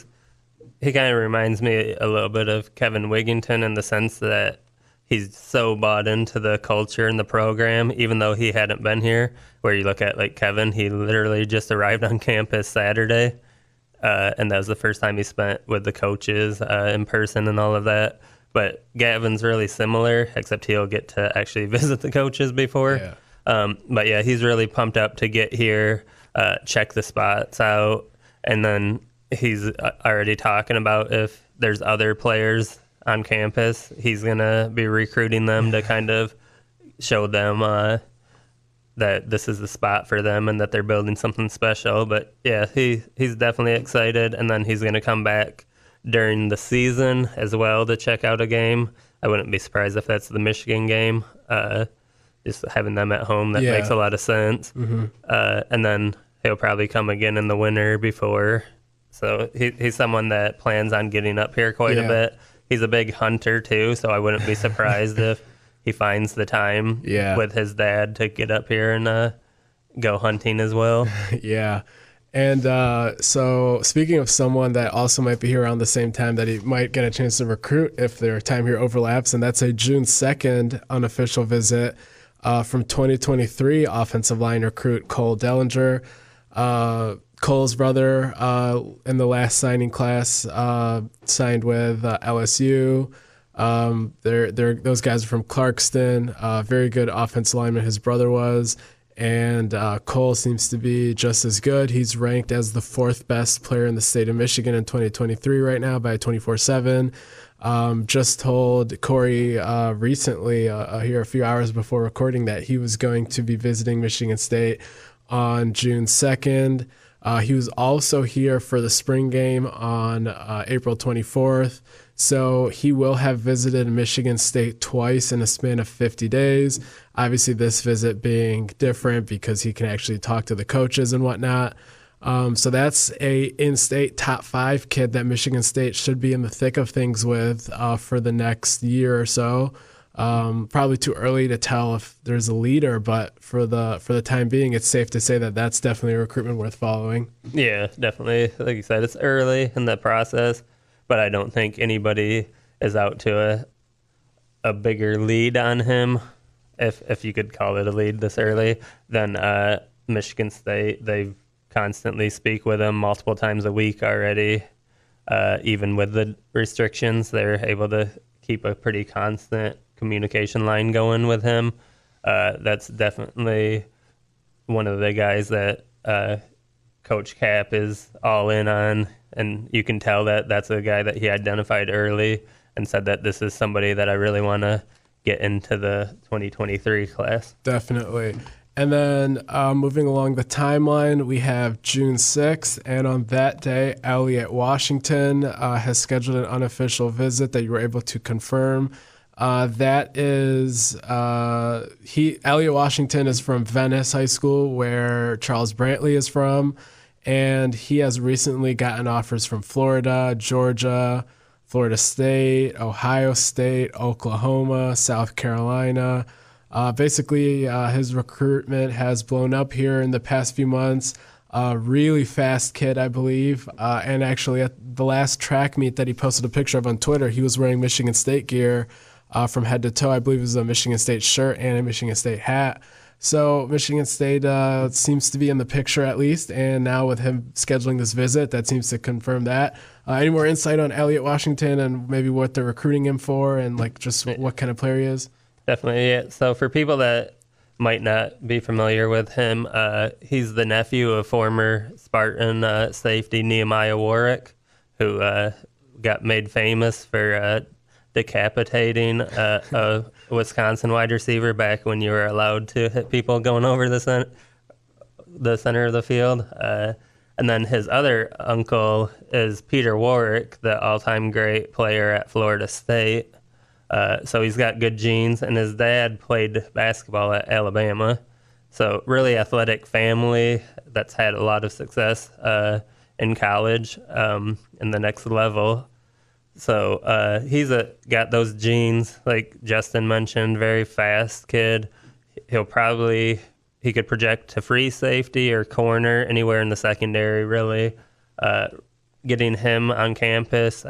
kind of reminds me a little bit of Kevin Wigington in the sense that he's so bought into the culture and the program, even though he hadn't been here. Where you look at like Kevin, he literally just arrived on campus Saturday. And that was the first time he spent with the coaches in person and all of that. But Gavin's really similar, except he'll get to actually visit the coaches before. Yeah. But yeah, he's really pumped up to get here, check the spots out. And then he's already talking about if there's other players on campus, he's going to be recruiting them to kind of show them that this is the spot for them and that they're building something special. But yeah, he's definitely excited, and then he's going to come back during the season as well to check out a game. I wouldn't be surprised if that's the Michigan game. Just having them at home, that makes a lot of sense. Mm-hmm. And then he'll probably come again in the winter before. So he's someone that plans on getting up here quite a bit. He's a big hunter, too, so I wouldn't be surprised if he finds the time with his dad to get up here and go hunting as well. Yeah. And so speaking of someone that also might be here around the same time that he might get a chance to recruit if their time here overlaps, and that's a June 2nd unofficial visit from 2023 offensive line recruit Cole Dellinger. Cole's brother in the last signing class signed with LSU. Those guys are from Clarkston. Very good offensive lineman his brother was. And Cole seems to be just as good. He's ranked as the 4th best player in the state of Michigan in 2023 right now by 24/7. Just told Corey recently, here a few hours before recording, that he was going to be visiting Michigan State on June 2nd. He was also here for the spring game on April 24th. So he will have visited Michigan State twice in a span of 50 days. Obviously, this visit being different because he can actually talk to the coaches and whatnot. So that's a in-state top 5 kid that Michigan State should be in the thick of things with for the next year or so. Probably too early to tell if there's a leader, but for the time being, it's safe to say that that's definitely a recruitment worth following. Yeah, definitely. Like you said, it's early in the process, but I don't think anybody is out to a bigger lead on him, if you could call it a lead this early, than Michigan State. They constantly speak with him multiple times a week already. Even with the restrictions, they're able to keep a pretty constant communication line going with him. That's definitely one of the guys that Coach Cap is all in on, and you can tell that that's a guy that he identified early and said that this is somebody that I really want to get into the 2023 class. Definitely. And then moving along the timeline, we have June 6th, and on that day, Elliot Washington has scheduled an unofficial visit that you were able to confirm. That is, Elliot Washington is from Venice High School, where Charles Brantley is from, and he has recently gotten offers from Florida, Georgia, Florida State, Ohio State, Oklahoma, South Carolina. Basically, his recruitment has blown up here in the past few months. Really fast kid, I believe. And actually, at the last track meet that he posted a picture of on Twitter, he was wearing Michigan State gear from head to toe. I believe it was a Michigan State shirt and a Michigan State hat. So Michigan State seems to be in the picture at least. And now with him scheduling this visit, that seems to confirm that. Any more insight on Elliot Washington and maybe what they're recruiting him for and like just what kind of player he is? Definitely, yeah. So for people that might not be familiar with him, he's the nephew of former Spartan safety Nehemiah Warwick, who got made famous for decapitating a Wisconsin wide receiver back when you were allowed to hit people going over the center of the field. And then his other uncle is Peter Warwick, the all-time great player at Florida State. So he's got good genes, and his dad played basketball at Alabama. So really athletic family that's had a lot of success in college in the next level. So he's got those genes, like Justin mentioned, very fast kid. He could project to free safety or corner, anywhere in the secondary, really. Getting him on campus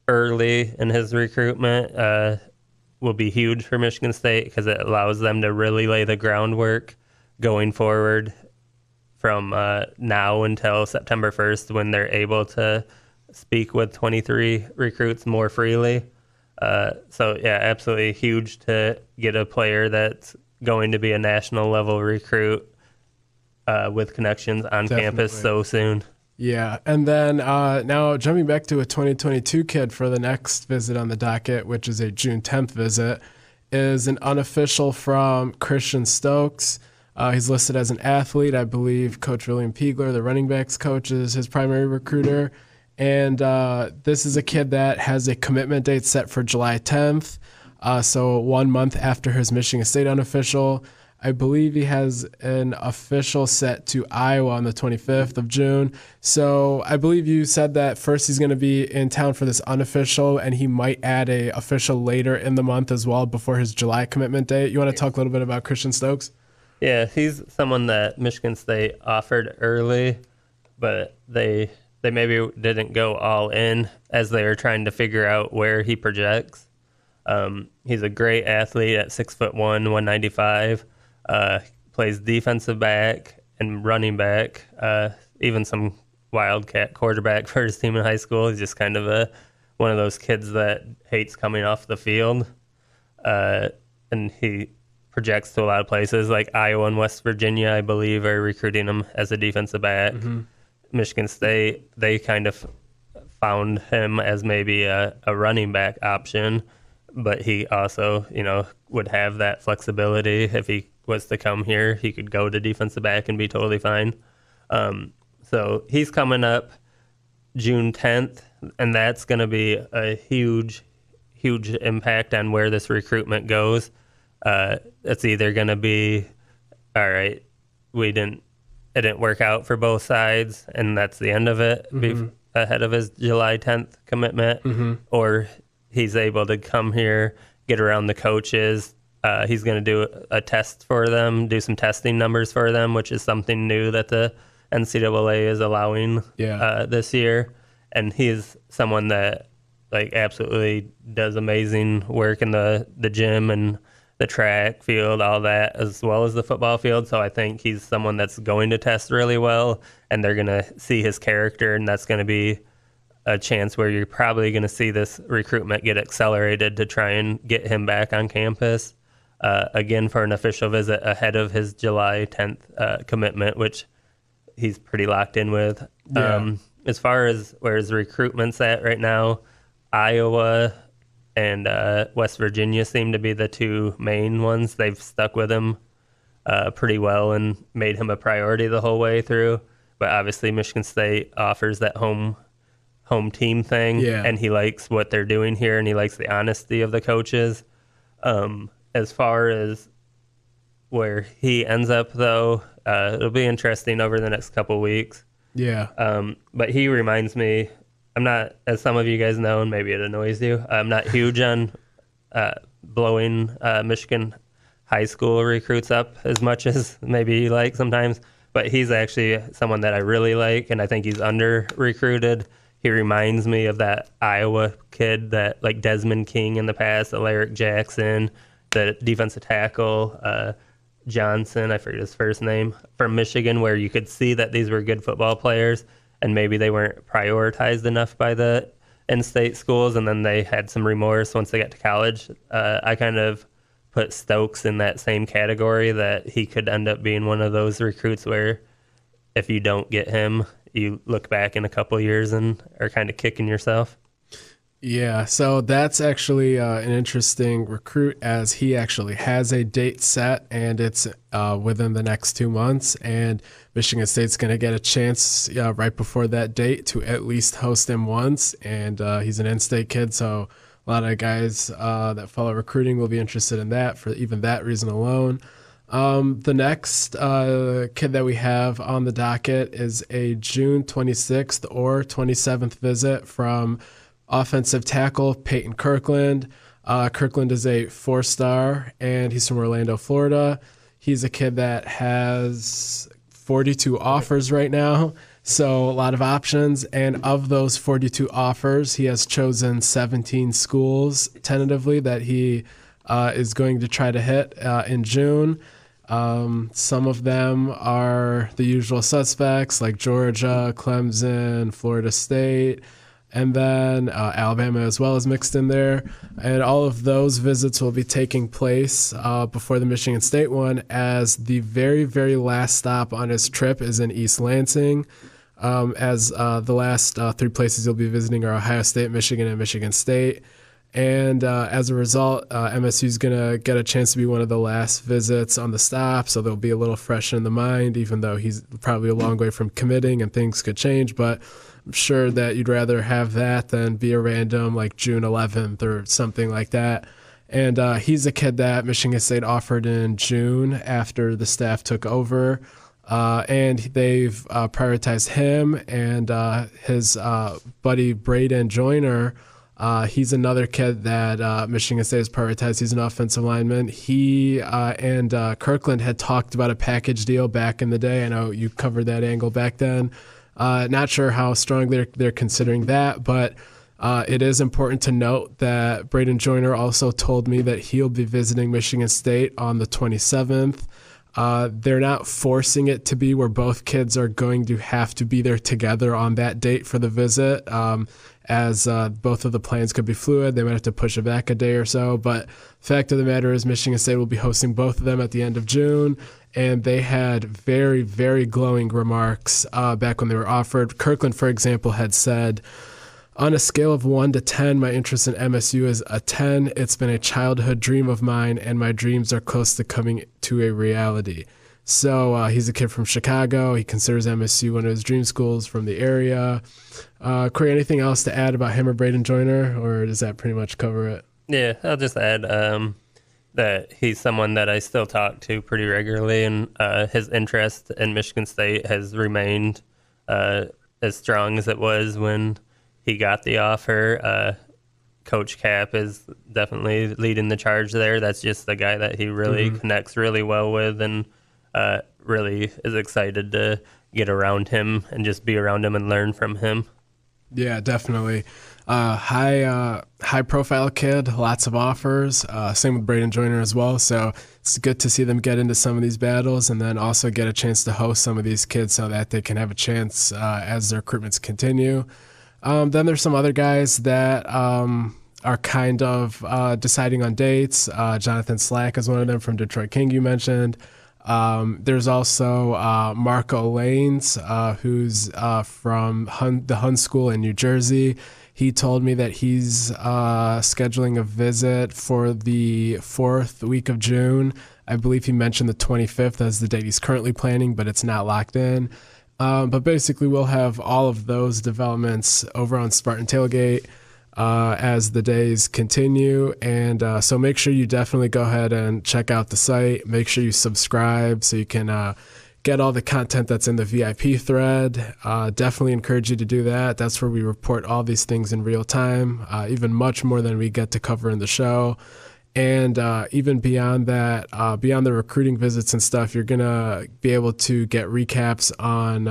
early in his recruitment will be huge for Michigan State because it allows them to really lay the groundwork going forward from now until September 1st when they're able to speak with 23 recruits more freely. So, yeah, absolutely huge to get a player that's going to be a national level recruit with connections on campus so soon. Yeah, and then now jumping back to a 2022 kid for the next visit on the docket, which is a June 10th visit, is an unofficial from Christian Stokes. He's listed as an athlete. I believe Coach William Piegler, the running backs coach, is his primary recruiter. And this is a kid that has a commitment date set for July 10th. So 1 month after his Michigan State unofficial. I believe he has an official set to Iowa on the 25th of June. So I believe you said that first he's going to be in town for this unofficial, and he might add a official later in the month as well before his July commitment date. You want to talk a little bit about Christian Stokes? Yeah, he's someone that Michigan State offered early, but they maybe didn't go all in as they were trying to figure out where he projects. He's a great athlete at 6'1", 195. Plays defensive back and running back, even some wildcat quarterback for his team in high school. He's just kind of one of those kids that hates coming off the field. And he projects to a lot of places like Iowa and West Virginia, I believe, are recruiting him as a defensive back. Mm-hmm. Michigan State, they kind of found him as maybe a running back option, but he also, would have that flexibility. If he was to come here, he could go to defensive back and be totally fine. So he's coming up June 10th, and that's going to be a huge, huge impact on where this recruitment goes. It's either going to be, all right, it didn't work out for both sides, and that's the end of it, ahead of his July 10th commitment, or he's able to come here, get around the coaches. He's going to do a test for them, do some testing numbers for them, which is something new that the NCAA is allowing this year. And he's someone that absolutely does amazing work in the gym and the track field, all that, as well as the football field. So I think he's someone that's going to test really well, and they're going to see his character, and that's going to be a chance where you're probably going to see this recruitment get accelerated to try and get him back on campus again for an official visit ahead of his July 10th commitment, which he's pretty locked in with. Yeah. As far as where his recruitment's at right now, Iowa and West Virginia seem to be the two main ones. They've stuck with him pretty well and made him a priority the whole way through. But obviously Michigan State offers that home team thing, and he likes what they're doing here, and he likes the honesty of the coaches. As far as where he ends up, though, it'll be interesting over the next couple weeks. Yeah. But he reminds me, I'm not, as some of you guys know, and maybe it annoys you, I'm not huge on blowing Michigan high school recruits up as much as maybe you like sometimes. But he's actually someone that I really like, and I think he's under-recruited. He reminds me of that Iowa kid that, like Desmond King in the past, Alaric Jackson, the defensive tackle, Johnson, I forget his first name, from Michigan, where you could see that these were good football players, and maybe they weren't prioritized enough by the in-state schools, and then they had some remorse once they got to college. I kind of put Stokes in that same category, that he could end up being one of those recruits where if you don't get him, you look back in a couple of years and are kind of kicking yourself. Yeah, so that's actually an interesting recruit, as he actually has a date set, and it's within the next 2 months, and Michigan State's going to get a chance right before that date to at least host him once, and he's an in-state kid, so a lot of guys that follow recruiting will be interested in that for even that reason alone. The next kid that we have on the docket is a June 26th or 27th visit from offensive tackle Peyton Kirkland. Kirkland is a 4-star, and he's from Orlando, Florida. He's a kid that has 42 offers right now, so a lot of options. And of those 42 offers, he has chosen 17 schools tentatively that he is going to try to hit in June. Some of them are the usual suspects like Georgia, Clemson, Florida State, and then Alabama as well is mixed in there. And all of those visits will be taking place before the Michigan State one, as the very, very last stop on his trip is in East Lansing, as the last 3 places he'll be visiting are Ohio State, Michigan, and Michigan State. And as a result, MSU is going to get a chance to be one of the last visits on the stop, so they'll be a little fresh in the mind, even though he's probably a long way from committing and things could change. But I'm sure that you'd rather have that than be a random like June 11th or something like that. And he's a kid that Michigan State offered in June after the staff took over. And they've prioritized him and his buddy Braden Joyner. He's another kid that Michigan State has prioritized. He's an offensive lineman. He and Kirkland had talked about a package deal back in the day. I know you covered that angle back then. Not sure how strongly they're considering that, but it is important to note that Braden Joyner also told me that he'll be visiting Michigan State on the 27th. They're not forcing it to be where both kids are going to have to be there together on that date for the visit. As both of the plans could be fluid. They might have to push it back a day or so. But fact of the matter is Michigan State will be hosting both of them at the end of June. And they had very, very glowing remarks back when they were offered. Kirkland, for example, had said, on a scale of 1 to 10, my interest in MSU is a 10. It's been a childhood dream of mine, and my dreams are close to coming to a reality. So he's a kid from Chicago. He considers MSU one of his dream schools from the area. Corey, anything else to add about him or Braden Joyner, or does that pretty much cover it? Yeah, I'll just add that he's someone that I still talk to pretty regularly, and his interest in Michigan State has remained as strong as it was when he got the offer. Coach Cap is definitely leading the charge there. That's just the guy that he really connects really well with, and really is excited to get around him and just be around him and learn from him. Yeah, definitely. High profile kid, lots of offers. Same with Braden Joyner as well. So it's good to see them get into some of these battles and then also get a chance to host some of these kids so that they can have a chance as their recruitments continue. Then there's some other guys that are kind of deciding on dates. Jonathan Slack is one of them from Detroit King you mentioned. There's also Marco Lanes, who's from the Hun School in New Jersey. He told me that he's scheduling a visit for the 4th week of June. I believe he mentioned the 25th as the date he's currently planning, but it's not locked in. But basically, we'll have all of those developments over on Spartan Tailgate as the days continue. And so make sure you definitely go ahead and check out the site. Make sure you subscribe so you can get all the content that's in the VIP thread. Definitely encourage you to do that. That's where we report all these things in real time, even much more than we get to cover in the show. And even beyond that, beyond the recruiting visits and stuff, you're going to be able to get recaps on,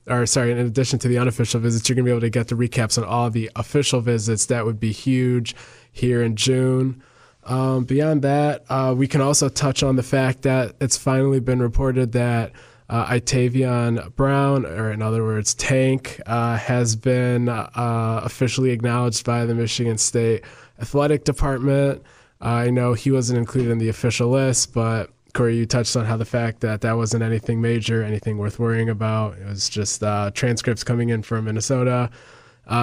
in addition to the unofficial visits, you're going to be able to get the recaps on all the official visits. That would be huge here in June. Beyond that, we can also touch on the fact that it's finally been reported that Itavion Brown, or in other words, Tank, has been officially acknowledged by the Michigan State Athletic Department. I know he wasn't included in the official list, but Corey, you touched on how the fact that that wasn't anything major, anything worth worrying about. It was just transcripts coming in from Minnesota.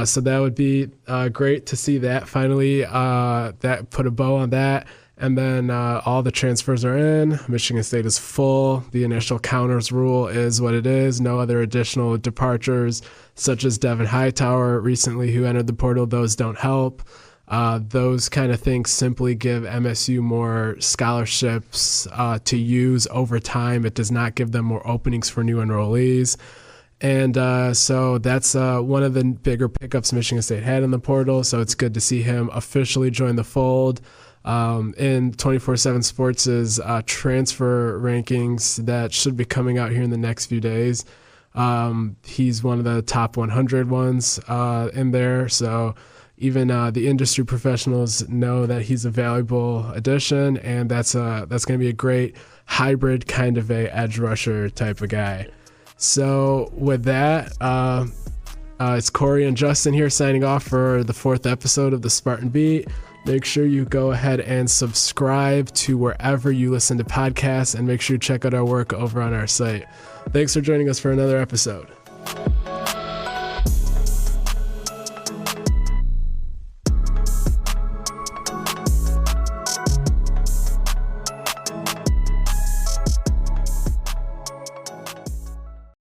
So that would be great to see that finally, that put a bow on that. And then all the transfers are in. Michigan State is full. The initial counters rule is what it is. No other additional departures, such as Devin Hightower recently, who entered the portal. Those don't help. Those kind of things simply give MSU more scholarships to use over time. It does not give them more openings for new enrollees. And so that's one of the bigger pickups Michigan State had in the portal. So it's good to see him officially join the fold. In 24/7 Sports' transfer rankings that should be coming out here in the next few days, he's one of the top 100 ones in there. So even the industry professionals know that he's a valuable addition, and that's going to be a great hybrid kind of a edge rusher type of guy. So with that, it's Corey and Justin here signing off for the 4th episode of the Spartan Beat. Make sure you go ahead and subscribe to wherever you listen to podcasts, and make sure you check out our work over on our site. Thanks for joining us for another episode.